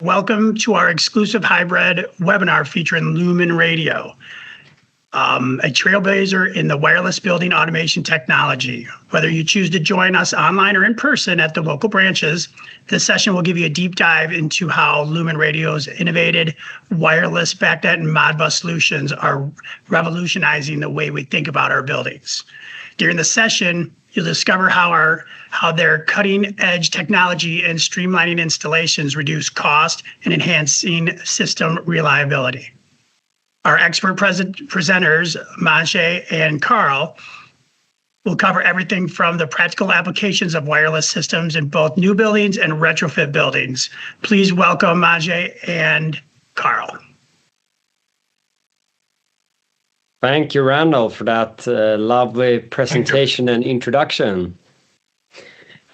Welcome to our exclusive hybrid webinar featuring LumenRadio, a trailblazer in the wireless building automation technology. Whether you choose to join us online or in person at the local branches, this session will give you a deep dive into how LumenRadio's innovative wireless BACnet and Modbus solutions are revolutionizing the way we think about our buildings. During the session, you'll discover how their cutting-edge technology and streamlining installations reduce cost and enhancing system reliability. Our expert presenters, Maj and Carl, will cover everything from the practical applications of wireless systems in both new buildings and retrofit buildings. Please welcome Maj and Carl. Thank you, Randall, for that lovely presentation and introduction.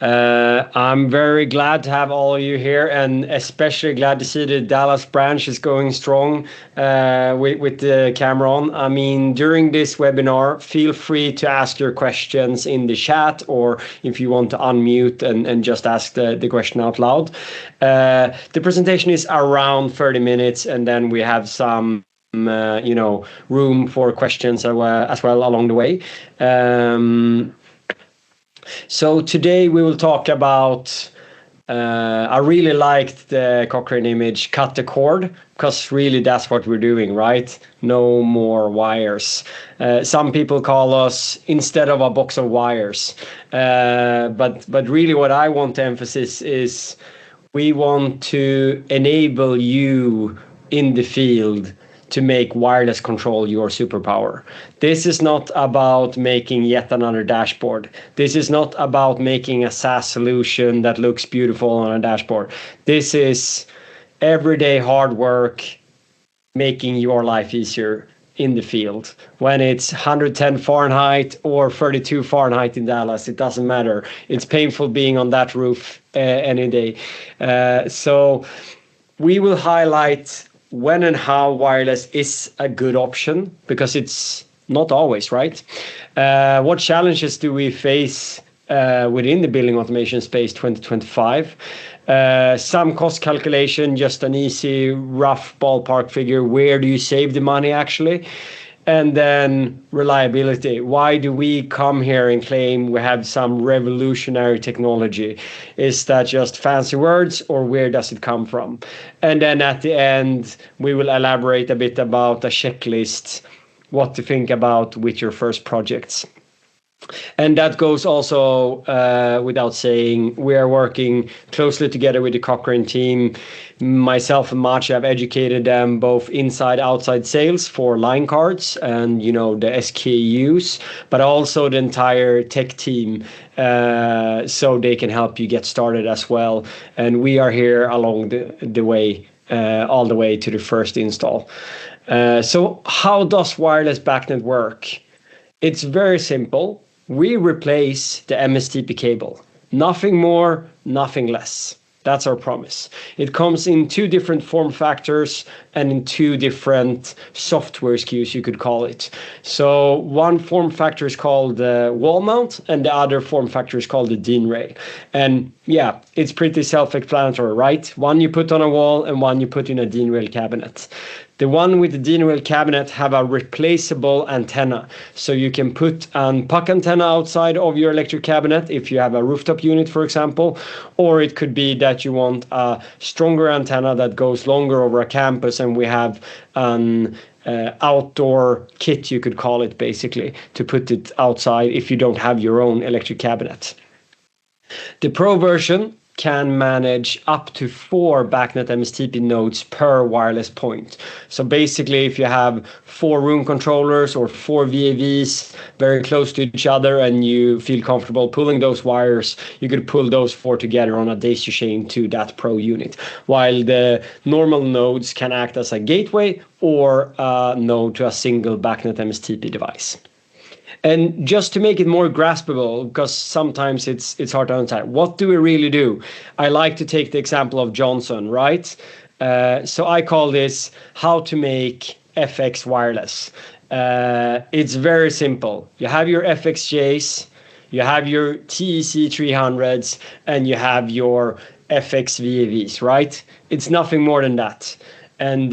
I'm very glad to have all of you here, and especially glad to see the Dallas branch is going strong with the camera on. I mean, during this webinar, feel free to ask your questions in the chat, or if you want to unmute and just ask the question out loud. The presentation is around 30 minutes, and then we have some room for questions as well along the way. So today we will talk about, I really liked the Cochrane image, cut the cord, because really that's what we're doing, right? No more wires. Some people call us instead of a box of wires. But really what I want to emphasize is we want to enable you in the field to make wireless control your superpower. This is not about making yet another dashboard. This is not about making a SaaS solution that looks beautiful on a dashboard. This is everyday hard work making your life easier in the field. When it's 110 Fahrenheit or 32 Fahrenheit in Dallas, it doesn't matter. It's painful being on that roof any day. So we will highlight when and how wireless is a good option, because it's not always, right? What challenges do we face within the building automation space 2025? Some cost calculation, just an easy, rough ballpark figure. Where do you save the money actually? And then reliability. Why do we come here and claim we have some revolutionary technology? Is that just fancy words, or where does it come from? And then at the end, we will elaborate a bit about a checklist, what to think about with your first projects. And that goes also without saying, we are working closely together with the Cochrane team. Myself and Maj have educated them both inside, outside sales for line cards and, the SKUs, but also the entire tech team, so they can help you get started as well. And we are here along the way, all the way to the first install. So how does wireless BACnet work? It's very simple. We replace the MSTP cable. Nothing more, nothing less. That's our promise. It comes in two different form factors and in two different software SKUs, you could call it. So one form factor is called the wall mount, and the other form factor is called the DIN rail. And yeah, it's pretty self-explanatory, right? One you put on a wall and one you put in a DIN rail cabinet. The one with the DIN rail cabinet have a replaceable antenna. So you can put an puck antenna outside of your electric cabinet if you have a rooftop unit, for example, or it could be that you want a stronger antenna that goes longer over a campus, and we have an outdoor kit, you could call it, basically, to put it outside if you don't have your own electric cabinet. The Pro version can manage up to 4 BACnet MSTP nodes per wireless point. So basically, if you have 4 room controllers or 4 VAVs very close to each other and you feel comfortable pulling those wires, you could pull those 4 together on a daisy chain to that Pro unit, while the normal nodes can act as a gateway or a node to a single BACnet MSTP device. And just to make it more graspable, because sometimes it's hard to understand, what do we really do? I like to take the example of Johnson, right? So I call this how to make FX wireless. It's very simple. You have your FXJs, you have your TEC 300s, and you have your FX VAVs, right? It's nothing more than that. And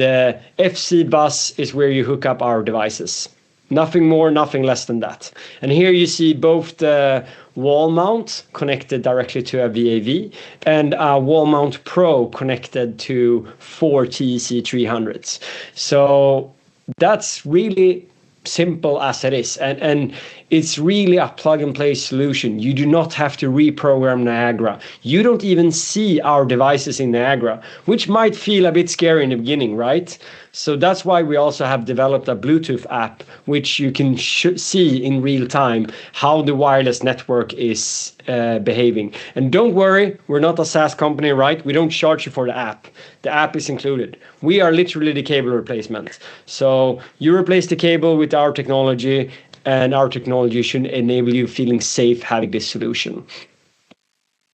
FC bus is where you hook up our devices. Nothing more, nothing less than that. And here you see both the wall mount connected directly to a VAV and a wall mount pro connected to 4 TEC300s. So that's really simple as it is. And it's really a plug and play solution. You do not have to reprogram Niagara. You don't even see our devices in Niagara, which might feel a bit scary in the beginning, right? So that's why we also have developed a Bluetooth app, which you can see in real time how the wireless network is behaving. And don't worry, we're not a SaaS company, right? We don't charge you for the app. The app is included. We are literally the cable replacement. So you replace the cable with our technology, and our technology should enable you feeling safe having this solution.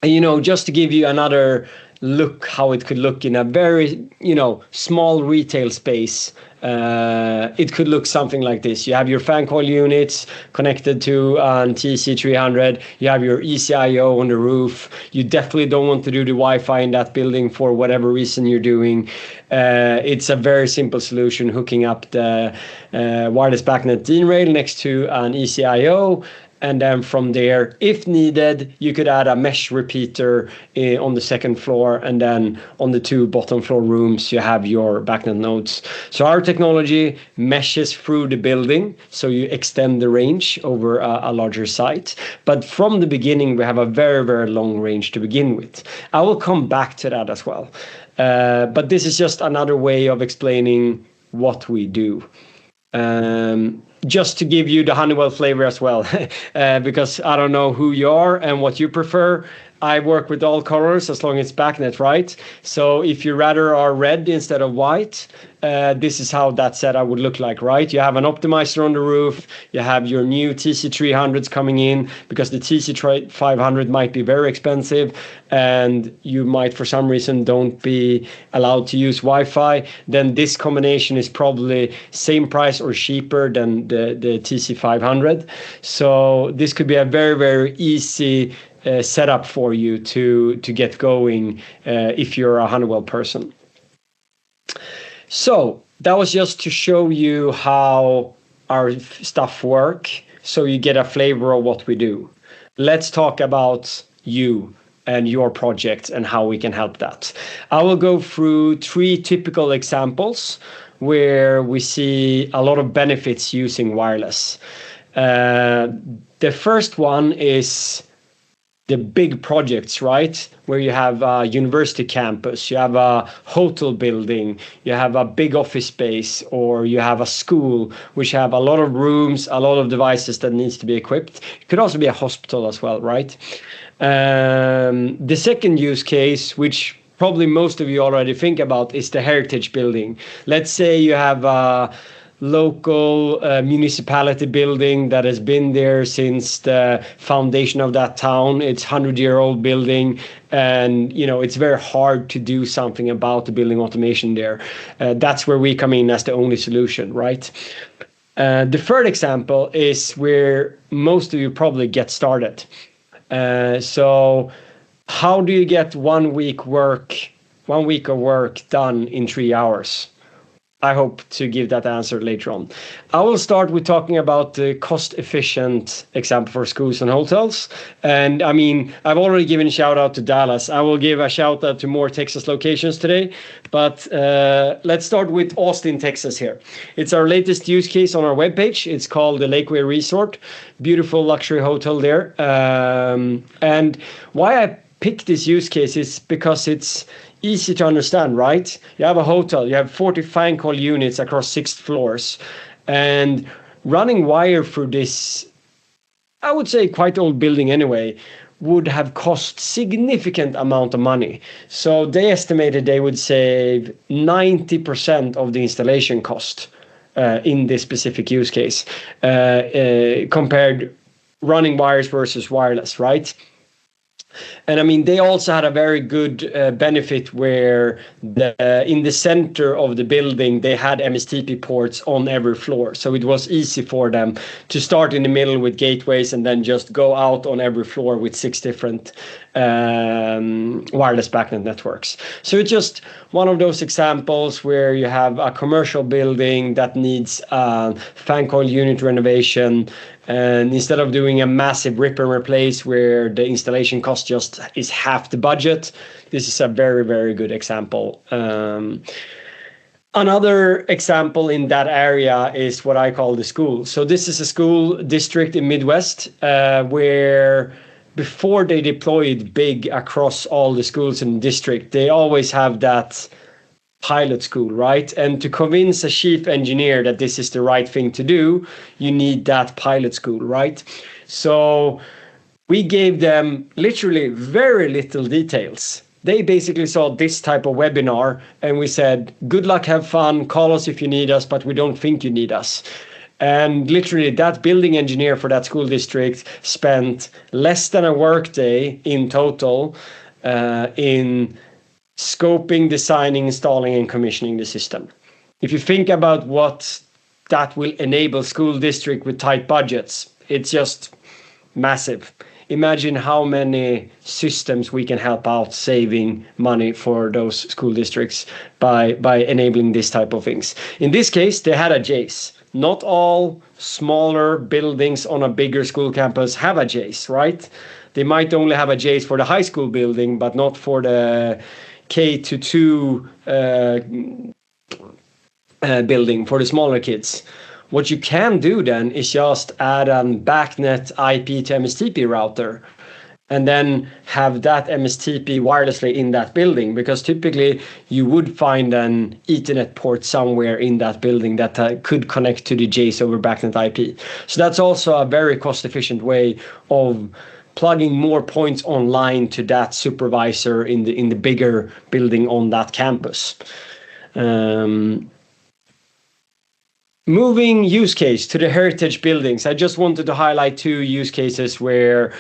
And, you know, just to give you another look how it could look in a very, you know, small retail space, it could look something like this. You have your fan coil units connected to an TC300. You have your ECIO on the roof. You definitely don't want to do the Wi-Fi in that building for whatever reason you're doing. It's a very simple solution, hooking up the wireless BACnet DIN rail next to an ECIO. And then from there, if needed, you could add a mesh repeater on the second floor. And then on the 2 bottom floor rooms, you have your BACnet nodes. So our technology meshes through the building, so you extend the range over a larger site. But from the beginning, we have a very, very long range to begin with. I will come back to that as well. But this is just another way of explaining what we do. Just to give you the Honeywell flavor as well, because I don't know who you are and what you prefer. I work with all colors as long as it's BACnet, right? So if you rather are red instead of white, this is how that setup would look like, right? You have an optimizer on the roof. You have your new TC300s coming in, because the TC500 might be very expensive and you might for some reason don't be allowed to use Wi-Fi. Then this combination is probably same price or cheaper than the TC500. So this could be a very, very easy setup for you to get going if you're a Honeywell person. So that was just to show you how our stuff work, so you get a flavor of what we do. Let's talk about you and your project and how we can help that. I will go through 3 typical examples where we see a lot of benefits using wireless. The first one is the big projects, right? Where you have a university campus, you have a hotel building, you have a big office space, or you have a school which have a lot of rooms, a lot of devices that needs to be equipped. It could also be a hospital as well, right? The second use case, which probably most of you already think about, is the heritage building. Let's say you have a local municipality building that has been there since the foundation of that town. It's 100-year-old building, and you know it's very hard to do something about the building automation there. That's where we come in as the only solution, right? The third example is where most of you probably get started. So how do you get 1 week of work done in 3 hours? I hope to give that answer later on. I will start with talking about the cost-efficient example for schools and hotels. And I mean, I've already given a shout out to Dallas. I will give a shout out to more Texas locations today. But let's start with Austin, Texas here. It's our latest use case on our webpage. It's called the Lakeway Resort. Beautiful luxury hotel there. And why I picked this use case is because it's easy to understand, right? You have a hotel, you have 40 fan coil units across 6 floors, and running wire through this, I would say quite old building anyway, would have cost significant amount of money. So they estimated they would save 90% of the installation cost in this specific use case, compared running wires versus wireless, right? And I mean, they also had a very good benefit where in the center of the building, they had MSTP ports on every floor. So it was easy for them to start in the middle with gateways and then just go out on every floor with 6 different wireless BACnet networks. So it's just one of those examples where you have a commercial building that needs a fan coil unit renovation, and instead of doing a massive rip and replace where the installation cost just is half the budget, this is a very, very good example. Another example in that area is what I call the school. So this is a school district in Midwest where before they deployed big across all the schools in the district, they always have that pilot school, right? And to convince a chief engineer that this is the right thing to do, you need that pilot school, right? So we gave them literally very little details. They basically saw this type of webinar and we said, good luck, have fun, call us if you need us, but we don't think you need us. And literally that building engineer for that school district spent less than a workday in total in scoping, designing, installing, and commissioning the system. If you think about what that will enable school district with tight budgets, it's just massive. Imagine how many systems we can help out saving money for those school districts by enabling this type of things. In this case, they had a JACE. Not all smaller buildings on a bigger school campus have a JACE, right? They might only have a JACE for the high school building, but not for the K-2 building for the smaller kids. What you can do then is just add a BACnet IP to MSTP router and then have that MSTP wirelessly in that building, because typically you would find an Ethernet port somewhere in that building that could connect to the JACE over BACnet IP. So that's also a very cost-efficient way of plugging more points online to that supervisor in the bigger building on that campus. Moving use case to the heritage buildings, I just wanted to highlight two use cases where,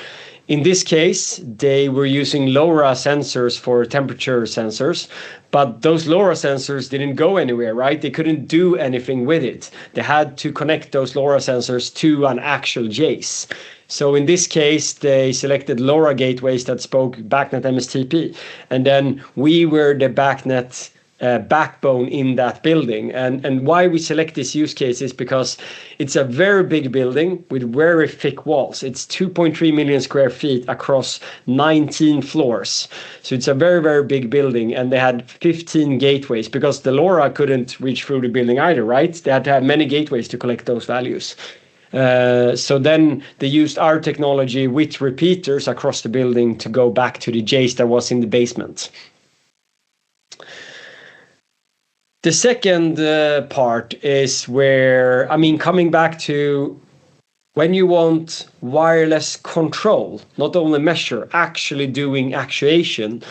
in this case, they were using LoRa sensors for temperature sensors, but those LoRa sensors didn't go anywhere, right? They couldn't do anything with it. They had to connect those LoRa sensors to an actual JACE. So in this case, they selected LoRa gateways that spoke BACnet MSTP, and then we were the BACnet backbone in that building. And why we select this use case is because it's a very big building with very thick walls. It's 2.3 million square feet across 19 floors. So it's a very, very big building, and they had 15 gateways because the LoRa couldn't reach through the building either, right? They had to have many gateways to collect those values. So then they used our technology with repeaters across the building to go back to the JACE that was in the basement. The second part is where, coming back to when you want wireless control, not only measure, actually doing actuation,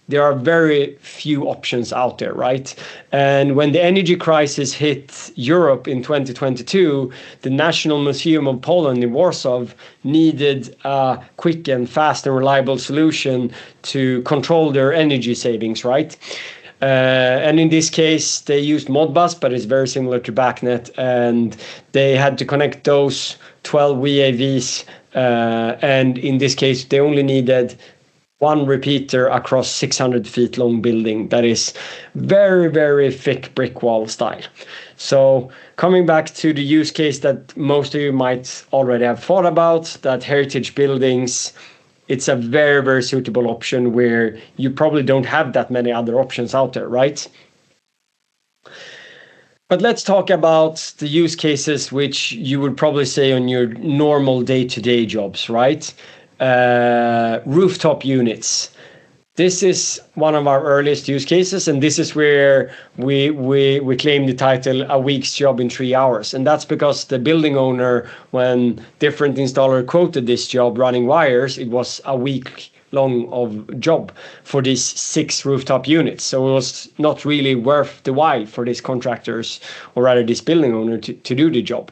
there are very few options out there, right? And when the energy crisis hit Europe in 2022, the National Museum of Poland in Warsaw needed a quick and fast and reliable solution to control their energy savings, right? And in this case, they used Modbus, but it's very similar to BACnet, and they had to connect those 12 VAVs, and in this case, they only needed one repeater across 600 feet long building that is very, very thick brick wall style. So coming back to the use case that most of you might already have thought about, that heritage buildings, it's a very, very suitable option where you probably don't have that many other options out there, right? But let's talk about the use cases which you would probably say on your normal day-to-day jobs, right? Rooftop units. This is one of our earliest use cases, and this is where we claim the title "A week's job in 3 hours." And that's because the building owner, when different installer quoted this job running wires, it was a week long of job for these 6 rooftop units. So it was not really worth the while for these contractors, or rather this building owner, to do the job.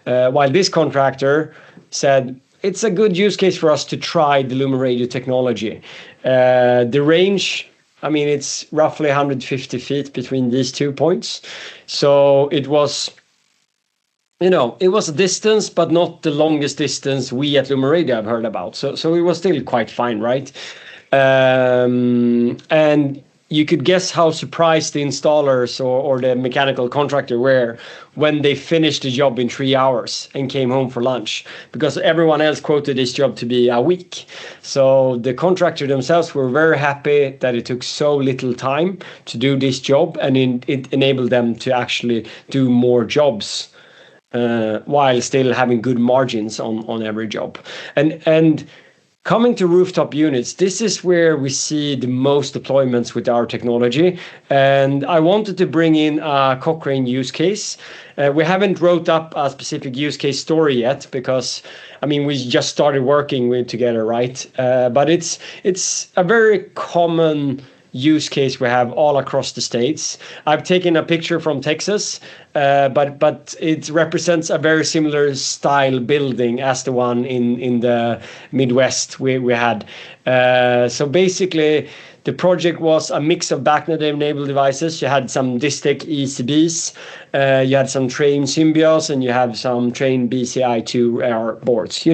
While this contractor said, it's a good use case for us to try the LumenRadio technology. The range, it's roughly 150 feet between these 2 points. So it was, it was a distance, but not the longest distance we at LumenRadio have heard about. So it was still quite fine, right? And you could guess how surprised the installers or the mechanical contractor were when they finished the job in 3 hours and came home for lunch, because everyone else quoted this job to be a week. So the contractor themselves were very happy that it took so little time to do this job, and it enabled them to actually do more jobs while still having good margins on every job. And coming to rooftop units, this is where we see the most deployments with our technology. And I wanted to bring in a Cochrane use case. We haven't wrote up a specific use case story yet, because, I mean, we just started working together, right? But it's a very common use case we have all across the states. I've taken a picture from Texas, but it represents a very similar style building as the one in the Midwest we had. So basically, the project was a mix of BACnet-enabled devices. You had some Distech ECBs, you had some Train Symbios, and you have some Train BCI2 boards.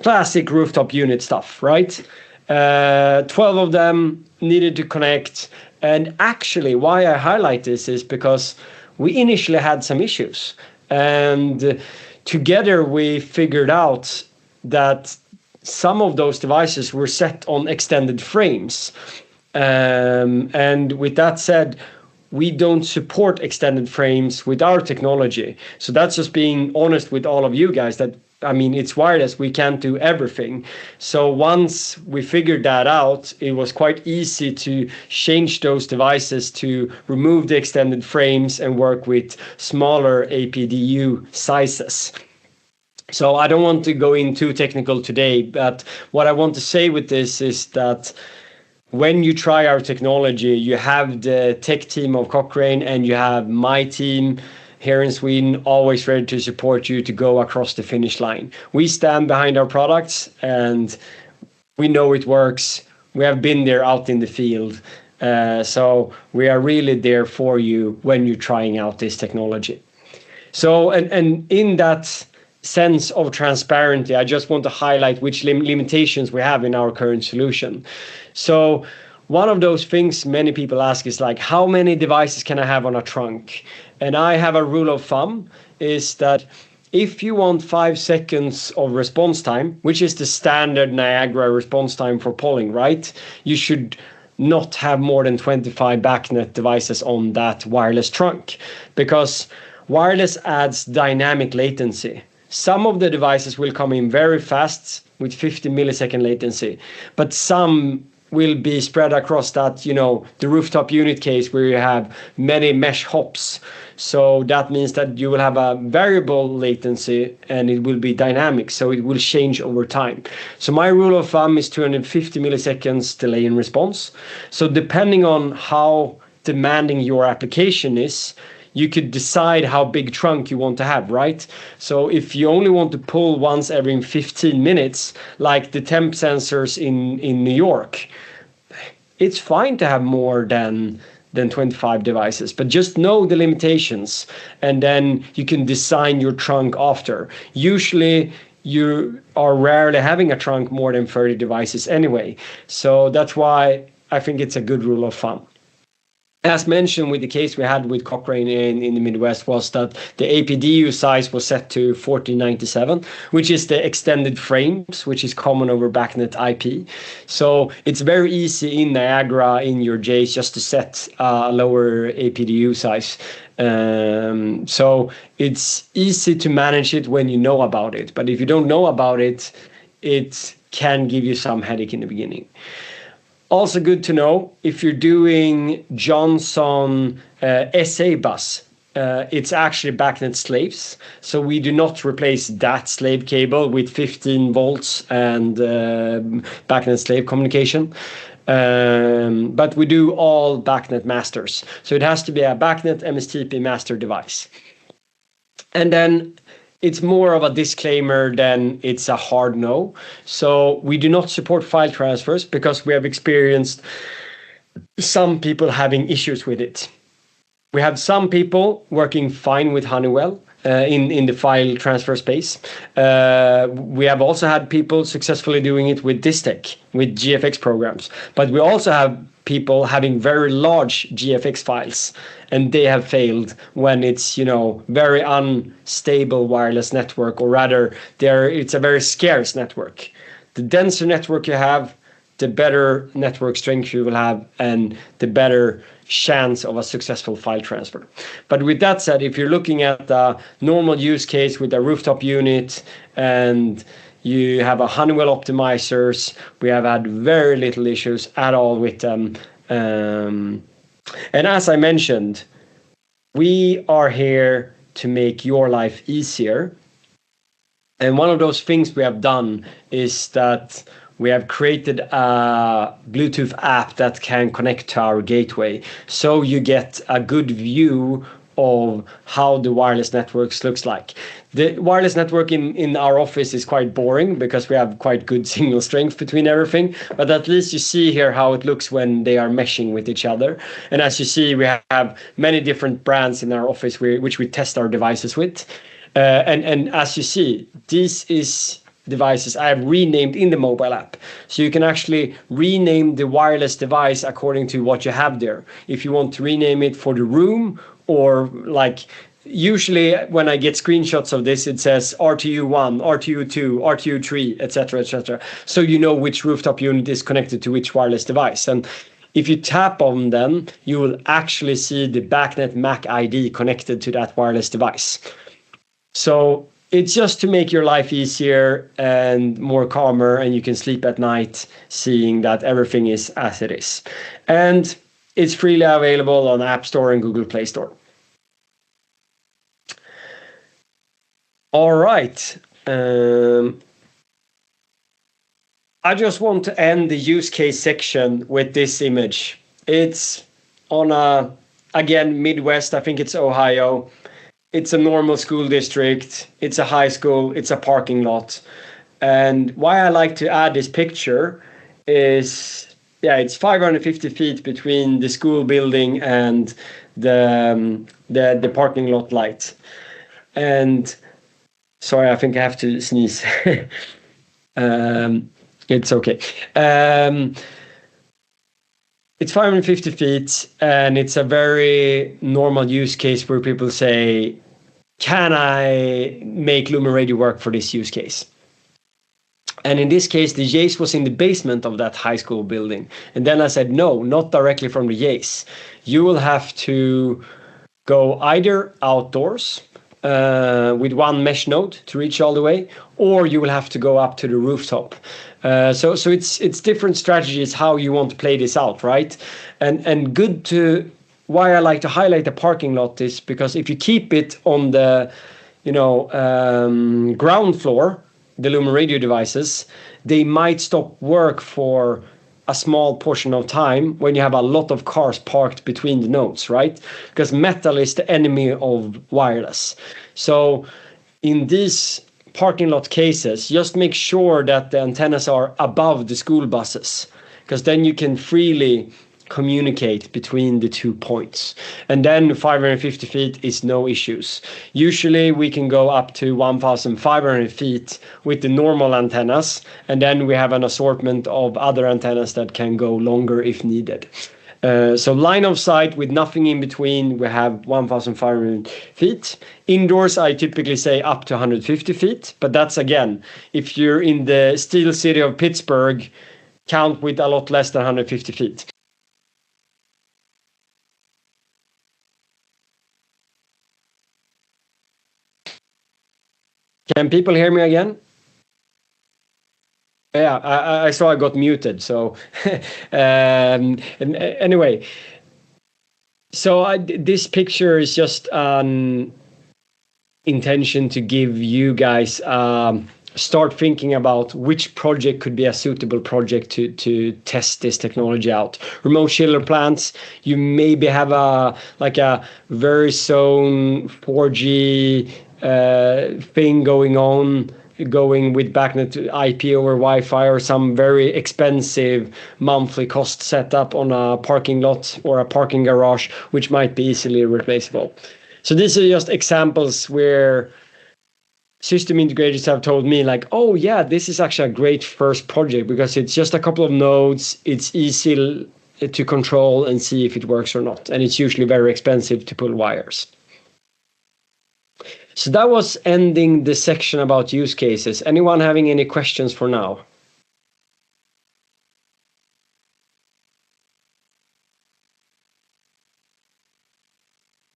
Classic rooftop unit stuff, right? 12 of them needed to connect. And actually, why I highlight this is because we initially had some issues. And together we figured out that some of those devices were set on extended frames. And with that said, we don't support extended frames with our technology. So that's just being honest with all of you guys that, I mean, it's wireless, we can't do everything. So once we figured that out, it was quite easy to change those devices to remove the extended frames and work with smaller APDU sizes. So I don't want to go in too technical today, but what I want to say with this is that when you try our technology, you have the tech team of Cochrane and you have my team here in Sweden, always ready to support you to go across the finish line. We stand behind our products and we know it works. We have been there out in the field. So we are really there for you when you're trying out this technology. So, and in that sense of transparency, I just want to highlight which limitations we have in our current solution. So one of those things many people ask is like, how many devices can I have on a trunk? And I have a rule of thumb is that if you want 5 seconds of response time, which is the standard Niagara response time for polling, right? You should not have more than 25 BACnet devices on that wireless trunk, because wireless adds dynamic latency. Some of the devices will come in very fast with 50 millisecond latency, but some will be spread across that, the rooftop unit case where you have many mesh hops. So that means that you will have a variable latency and it will be dynamic. So it will change over time. So my rule of thumb is 250 milliseconds delay in response. So depending on how demanding your application is, you could decide how big trunk you want to have, right? So if you only want to pull once every 15 minutes, like the temp sensors in New York, it's fine to have more than 25 devices, but just know the limitations, and then you can design your trunk after. Usually you are rarely having a trunk more than 30 devices anyway. So that's why I think it's a good rule of thumb. As mentioned with the case we had with Cochrane in the Midwest was that the APDU size was set to 1497, which is the extended frames, which is common over BACnet IP. So it's very easy in Niagara, in your J's, just to set a lower APDU size. So it's easy to manage it when you know about it. But if you don't know about it, it can give you some headache in the beginning. Also good to know, if you're doing Johnson SA bus, it's actually BACnet slaves. So we do not replace that slave cable with 15 volts and BACnet slave communication. But we do all BACnet masters. So it has to be a BACnet MSTP master device. And then it's more of a disclaimer than it's a hard no. So we do not support file transfers because we have experienced some people having issues with it. We have some people working fine with Honeywell, in the file transfer space. We have also had people successfully doing it with Distech, with GFX programs. But we also have people having very large GFX files, and they have failed when it's, very unstable wireless network, or rather, it's a very scarce network. The denser network you have, the better network strength you will have, and the better chance of a successful file transfer. But with that said, if you're looking at a normal use case with a rooftop unit and you have a Honeywell optimizers, we have had very little issues at all with them. And as I mentioned, we are here to make your life easier. And one of those things we have done is that we have created a Bluetooth app that can connect to our gateway. So you get a good view of how the wireless networks looks like. The wireless network in our office is quite boring because we have quite good signal strength between everything. But at least you see here how it looks when they are meshing with each other. And as you see, we have many different brands in our office which we test our devices with. And as you see, this is devices I have renamed in the mobile app. So you can actually rename the wireless device according to what you have there. If you want to rename it for the room, or like usually when I get screenshots of this, it says RTU1, RTU2, RTU3, etc., etc. So you know which rooftop unit is connected to which wireless device. And if you tap on them, you will actually see the BACnet MAC ID connected to that wireless device. So it's just to make your life easier and more calmer, and you can sleep at night seeing that everything is as it is. And it's freely available on App Store and Google Play Store. All right. I just want to end the use case section with this image. It's on again, Midwest, I think it's Ohio. It's a normal school district, it's a high school, it's a parking lot. And why I like to add this picture is, it's 550 feet between the school building and the parking lot light. And sorry, I think I have to sneeze. It's okay. It's 550 feet, and it's a very normal use case where people say, can I make LumenRadio work for this use case? And in this case, the Jace was in the basement of that high school building. And then I said, no, not directly from the Jace. You will have to go either outdoors with one mesh node to reach all the way, or you will have to go up to the rooftop. So it's different strategies how you want to play this out, right? And good to why I like to highlight the parking lot is because if you keep it on the ground floor, the LumenRadio devices, they might stop work for a small portion of time when you have a lot of cars parked between the nodes, right? Because metal is the enemy of wireless. So in these parking lot cases, just make sure that the antennas are above the school buses, because then you can freely communicate between the 2 points. And then 550 feet is no issues. Usually we can go up to 1,500 feet with the normal antennas, and then we have an assortment of other antennas that can go longer if needed. So line of sight with nothing in between, we have 1,500 feet. Indoors, I typically say up to 150 feet, but that's again, if you're in the steel city of Pittsburgh, count with a lot less than 150 feet. Can people hear me again? Yeah, I saw I got muted. So and anyway, so this picture is just an intention to give you guys start thinking about which project could be a suitable project to test this technology out. Remote chiller plants, you maybe have a very zone 4G thing going with BACnet IP over Wi-Fi, or some very expensive monthly cost setup on a parking lot or a parking garage, which might be easily replaceable. So these are just examples where system integrators have told me like, oh yeah, this is actually a great first project because it's just a couple of nodes. It's easy to control and see if it works or not. And it's usually very expensive to pull wires. So that was ending the section about use cases. Anyone having any questions for now?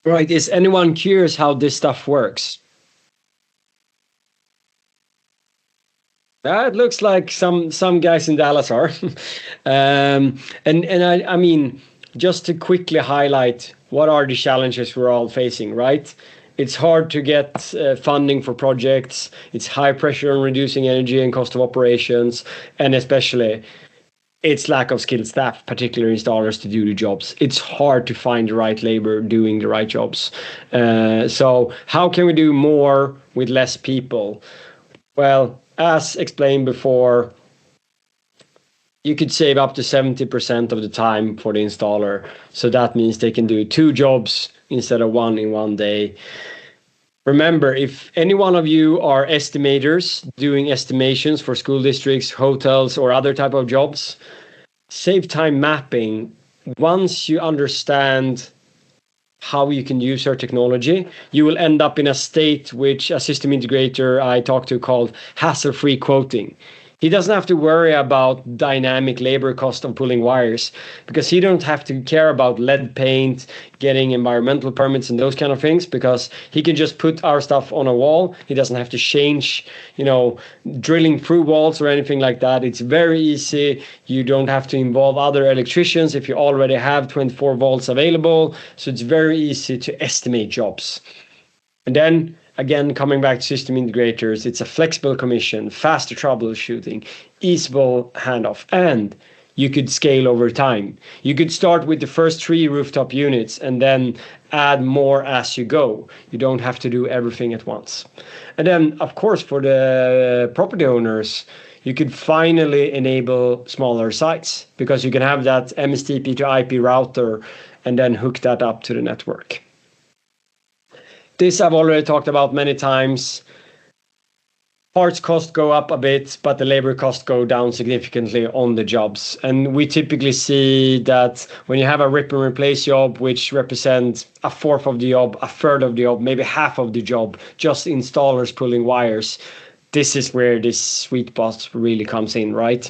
Right, is anyone curious how this stuff works? It looks like some guys in Dallas are. And I mean, just to quickly highlight what are the challenges we're all facing, right? It's hard to get funding for projects. It's high pressure on reducing energy and cost of operations, and especially it's lack of skilled staff, particularly installers, to do the jobs. It's hard to find the right labor doing the right jobs. So how can we do more with less people? Well, as explained before, you could save up to 70% of the time for the installer. So that means they can do 2 jobs instead of 1 in 1 day. Remember, if any one of you are estimators doing estimations for school districts, hotels, or other type of jobs, save time mapping. Once you understand how you can use our technology, you will end up in a state which a system integrator I talked to called hassle-free quoting. He doesn't have to worry about dynamic labor cost of pulling wires because he don't have to care about lead paint, getting environmental permits and those kind of things, because he can just put our stuff on a wall. He doesn't have to change, drilling through walls or anything like that. It's very easy. You don't have to involve other electricians if you already have 24 volts available. So it's very easy to estimate jobs. And then again, coming back to system integrators, it's a flexible commission, faster troubleshooting, easable handoff, and you could scale over time. You could start with the first 3 rooftop units and then add more as you go. You don't have to do everything at once. And then, of course, for the property owners, you could finally enable smaller sites because you can have that MSTP to IP router and then hook that up to the network. This I've already talked about many times. Parts cost go up a bit, but the labor cost go down significantly on the jobs. And we typically see that when you have a rip and replace job, which represents 1/4 of the job, 1/3 of the job, maybe half of the job, just installers pulling wires, this is where this sweet spot really comes in, right?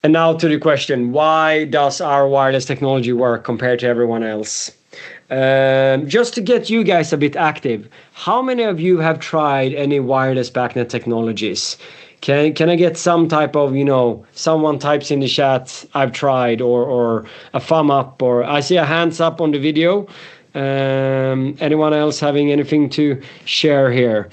And now to the question, why does our wireless technology work compared to everyone else? Just to get you guys a bit active, how many of you have tried any wireless BACnet technologies? Can I get some type of, someone types in the chat, I've tried, or a thumb up, or I see a hands up on the video. Anyone else having anything to share here?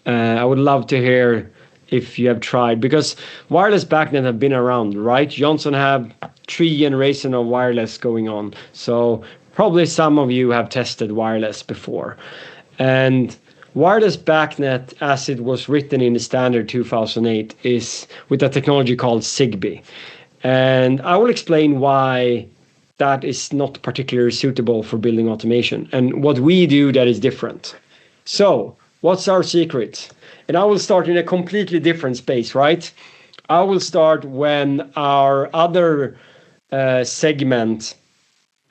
I would love to hear if you have tried, because wireless BACnet have been around, right? Johnson have 3 generations of wireless going on. So probably some of you have tested wireless before. And wireless BACnet, as it was written in the standard 2008, is with a technology called Zigbee. And I will explain why that is not particularly suitable for building automation and what we do that is different. So what's our secret? And I will start in a completely different space, right? I will start when our other segment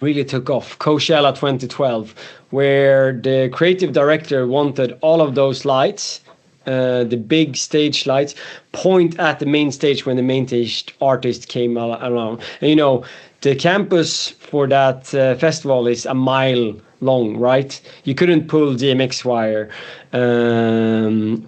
really took off, Coachella 2012, where the creative director wanted all of those lights, the big stage lights, point at the main stage when the main stage artist came along. And the campus for that festival is a mile long, right? You couldn't pull DMX wire. And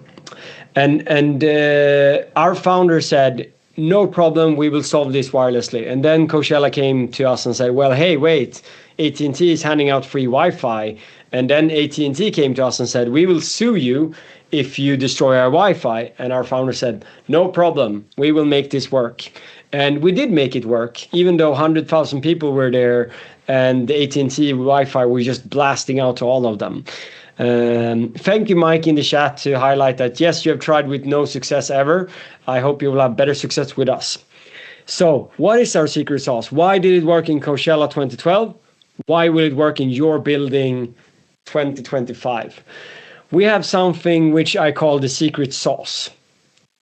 our founder said, no problem, we will solve this wirelessly. And then Coachella came to us and said, well, hey, wait, AT&T is handing out free Wi-Fi. And then AT&T came to us and said, we will sue you if you destroy our Wi-Fi. And our founder said, no problem, we will make this work. And we did make it work, even though 100,000 people were there and the AT&T Wi-Fi was just blasting out to all of them. Thank you, Mike, in the chat to highlight that, yes, you have tried with no success ever. I hope you will have better success with us. So what is our secret sauce? Why did it work in Coachella 2012? Why will it work in your building 2025. We have something which I call the secret sauce.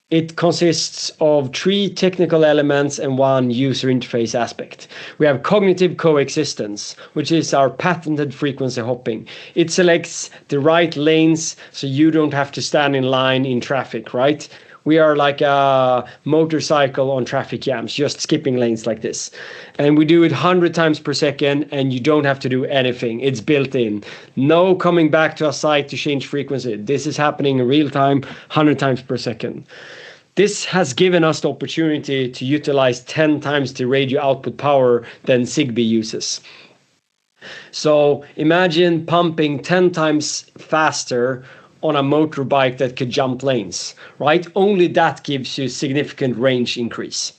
It consists of 3 technical elements and 1 user interface aspect. We have cognitive coexistence, which is our patented frequency hopping. It selects the right lanes so you don't have to stand in line in traffic, right? We are like a motorcycle on traffic jams, just skipping lanes like this. And we do it 100 times per second, and you don't have to do anything. It's built in. No coming back to a site to change frequency. This is happening in real time, 100 times per second. This has given us the opportunity to utilize 10 times the radio output power than Zigbee uses. So imagine pumping 10 times faster on a motorbike that could jump lanes, right? Only that gives you significant range increase.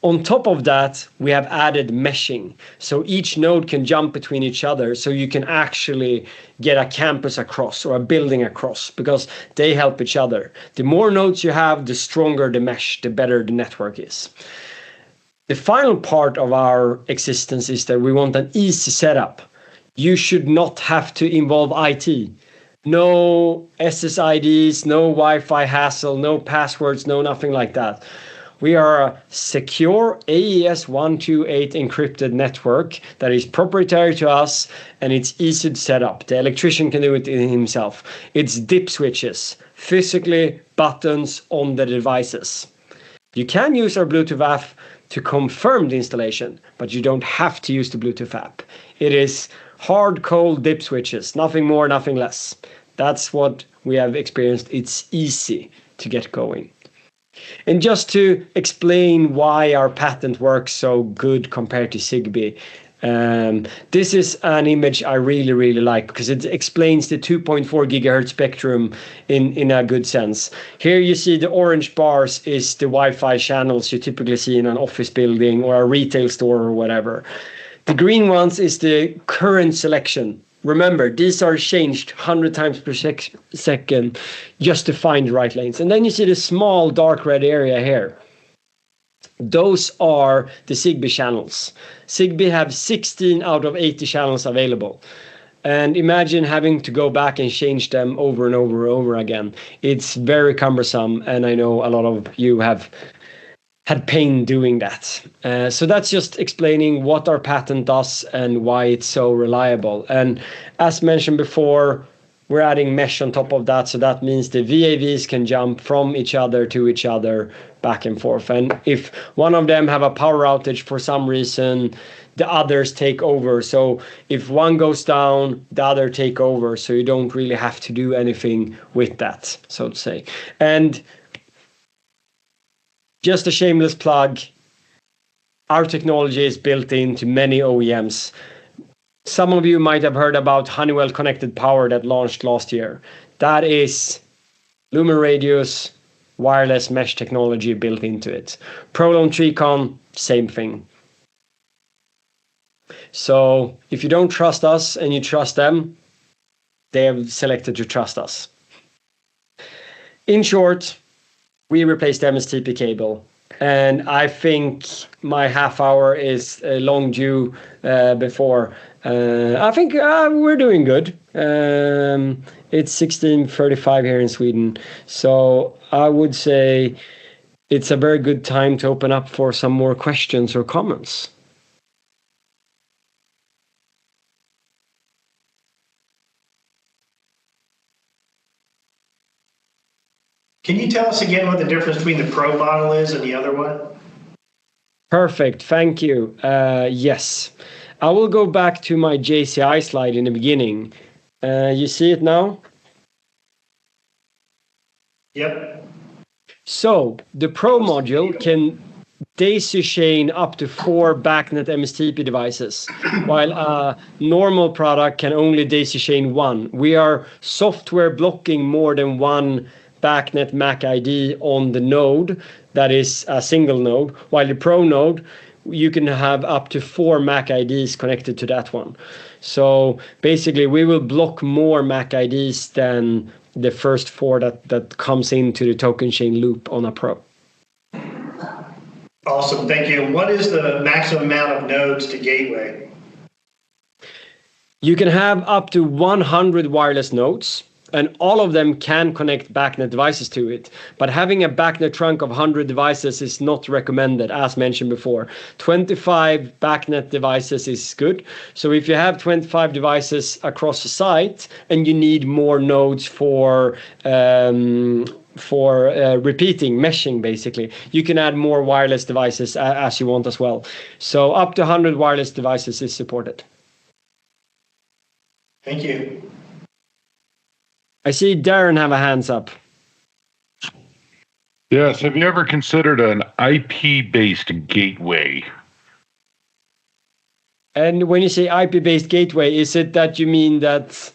On top of that, we have added meshing. So each node can jump between each other, so you can actually get a campus across or a building across because they help each other. The more nodes you have, the stronger the mesh, the better the network is. The final part of our existence is that we want an easy setup. You should not have to involve IT. No SSIDs, no Wi-Fi hassle, no passwords, no nothing like that. We are a secure AES-128 encrypted network that is proprietary to us, and it's easy to set up. The electrician can do it himself. It's dip switches, physically buttons on the devices. You can use our Bluetooth app to confirm the installation, but you don't have to use the Bluetooth app. It is hard, cold dip switches, nothing more, nothing less. That's what we have experienced. It's easy to get going. And just to explain why our patent works so good compared to Zigbee, this is an image I really like because it explains the 2.4 gigahertz spectrum in a good sense. Here you see the orange bars is the Wi-Fi channels you typically see in an office building or a retail store or whatever. The green ones is the current selection. Remember, these are changed 100 times per second just to find the right lanes. And then you see the small dark red area here. Those are the Zigbee channels. Zigbee have 16 out of 80 channels available. And imagine having to go back and change them over and over again. It's very cumbersome, and I know a lot of you have had pain doing that. So that's just explaining what our patent does and why it's so reliable. And as mentioned before, we're adding mesh on top of that. So that means the VAVs can jump from each other to each other back and forth. And if one of them have a power outage for some reason, the others take over. So if one goes down, the other take over. So you don't really have to do anything with that, so to say. And just a shameless plug, our technology is built into many OEMs. Some of you might have heard about Honeywell Connected Power that launched last year. That is LumenRadio's wireless mesh technology built into it. Prolon Tricon, same thing. So if you don't trust us and you trust them, they have selected to trust us. In short, we replaced the MSTP cable, and I think my half hour is long due before. I think we're doing good. It's 16:35 here in Sweden, so I would say it's a very good time to open up for some more questions or comments. Can you tell us again what the difference between the Pro model is and the other one? Perfect, thank you. Yes, I will go back to my JCI slide in the beginning. You see it now? Yep. So the Pro module can daisy chain up to 4 BACnet MSTP devices, while a normal product can only daisy chain 1. We are software blocking more than 1 BACnet MAC ID on the node, that is a single node, while the Pro node, you can have up to 4 MAC IDs connected to that one. So basically, we will block more MAC IDs than the first 4 that comes into the token chain loop on a Pro. Awesome, thank you. What is the maximum amount of nodes to gateway? You can have up to 100 wireless nodes, and all of them can connect BACnet devices to it. But having a BACnet trunk of 100 devices is not recommended, as mentioned before. 25 BACnet devices is good. So if you have 25 devices across the site and you need more nodes for repeating, meshing, basically, you can add more wireless devices as you want as well. So up to 100 wireless devices is supported. Thank you. I see Darren have a hands up. Yes. Have you ever considered an IP-based gateway? And when you say IP-based gateway, is it that you mean that,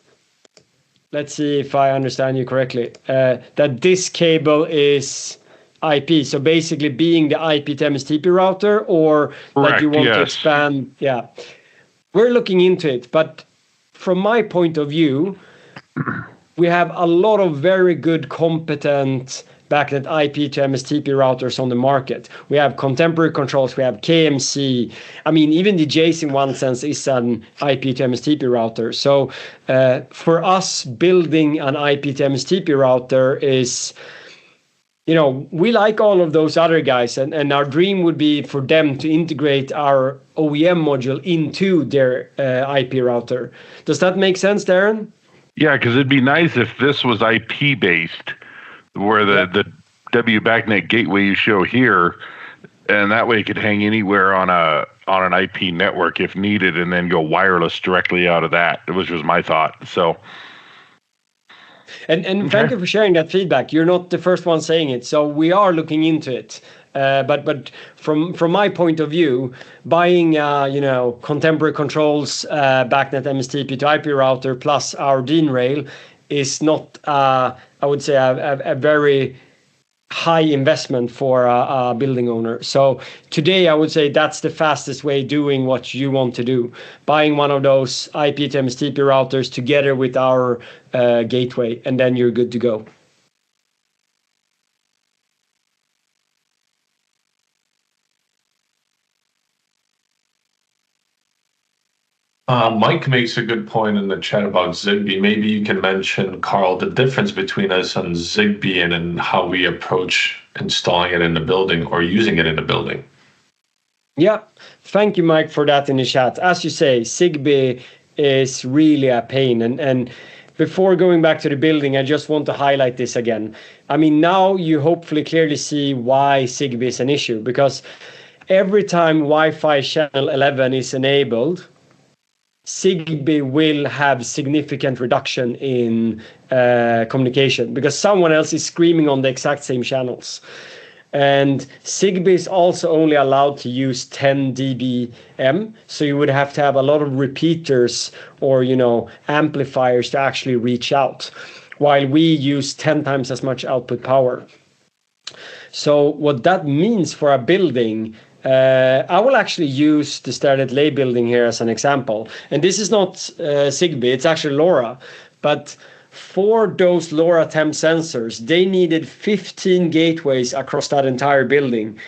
let's see if I understand you correctly, that this cable is IP, so basically being the IP to MSTP router, or Correct, that you want to yes. expand? Yeah, we're looking into it, but from my point of view, we have a lot of very good, competent BACnet IP to MSTP routers on the market. We have contemporary controls, we have KMC. I mean, even the Jace in one sense is an IP to MSTP router. So for us, building an IP to MSTP router is, we like all of those other guys, and our dream would be for them to integrate our OEM module into their IP router. Does that make sense, Darren? Yeah, because it'd be nice if this was IP based, where the W BACnet gateway you show here, and that way it could hang anywhere on an IP network if needed, and then go wireless directly out of that, which was my thought. So. And thank you for sharing that feedback. You're not the first one saying it, so we are looking into it. But from my point of view, buying contemporary controls, BACnet MSTP to IP router plus our DIN rail is not, I would say, a very high investment for a building owner. So today I would say that's the fastest way doing what you want to do. Buying one of those IP to MSTP routers together with our gateway, and then you're good to go. Mike makes a good point in the chat about Zigbee. Maybe you can mention, Carl, the difference between us and Zigbee and how we approach installing it in the building or using it in the building. Yeah, thank you, Mike, for that in the chat. As you say, Zigbee is really a pain. And before going back to the building, I just want to highlight this again. I mean, now you hopefully clearly see why Zigbee is an issue, because every time Wi-Fi channel 11 is enabled, Zigbee will have significant reduction in communication because someone else is screaming on the exact same channels. And Zigbee is also only allowed to use 10 dBm, so you would have to have a lot of repeaters or amplifiers to actually reach out, while we use 10 times as much output power. So what that means for a building, I will actually use the Starlit Lay building here as an example. And this is not Zigbee, it's actually LoRa. But for those LoRa temp sensors, they needed 15 gateways across that entire building.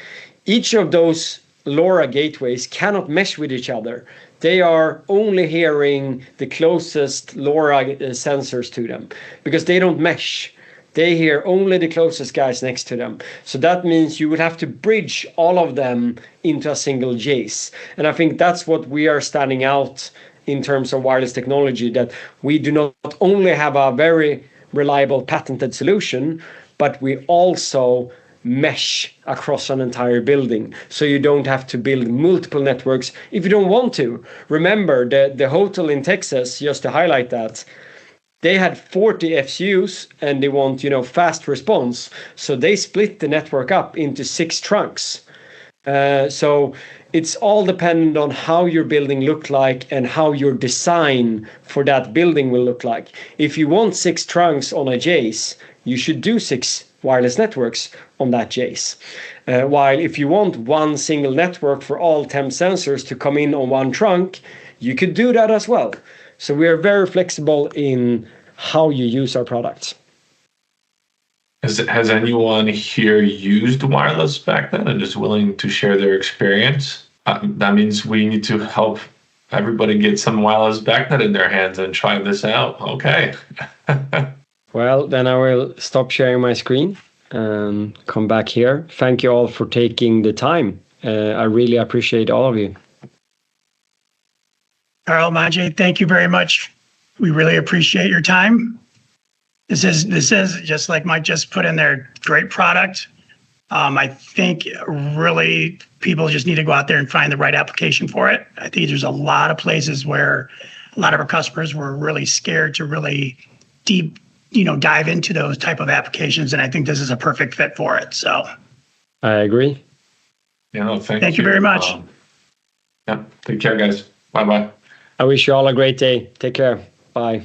Each of those LoRa gateways cannot mesh with each other. They are only hearing the closest LoRa sensors to them because they don't mesh. They hear only the closest guys next to them. So that means you would have to bridge all of them into a single Jace. And I think that's what we are standing out in terms of wireless technology, that we do not only have a very reliable patented solution, but we also mesh across an entire building. So you don't have to build multiple networks if you don't want to. Remember, the hotel in Texas, just to highlight that, they had 40 FCUs and they want, fast response. So they split the network up into 6 trunks. So it's all dependent on how your building look like and how your design for that building will look like. If you want 6 trunks on a Jace, you should do 6 wireless networks on that Jace. While if you want one single network for all temp sensors to come in on one trunk, you could do that as well. So we are very flexible in how you use our products. Has anyone here used wireless back then and is willing to share their experience? That means we need to help everybody get some wireless BACnet in their hands and try this out. Okay. Well, then I will stop sharing my screen and come back here. Thank you all for taking the time. I really appreciate all of you. Carl, Majay, thank you very much. We really appreciate your time. This is just like Mike just put in there, great product. I think really people just need to go out there and find the right application for it. I think there's a lot of places where a lot of our customers were really scared to really dive into those type of applications, and I think this is a perfect fit for it. So I agree. Thank you very much. Take care, guys. Bye-bye. I wish you all a great day. Take care. Bye.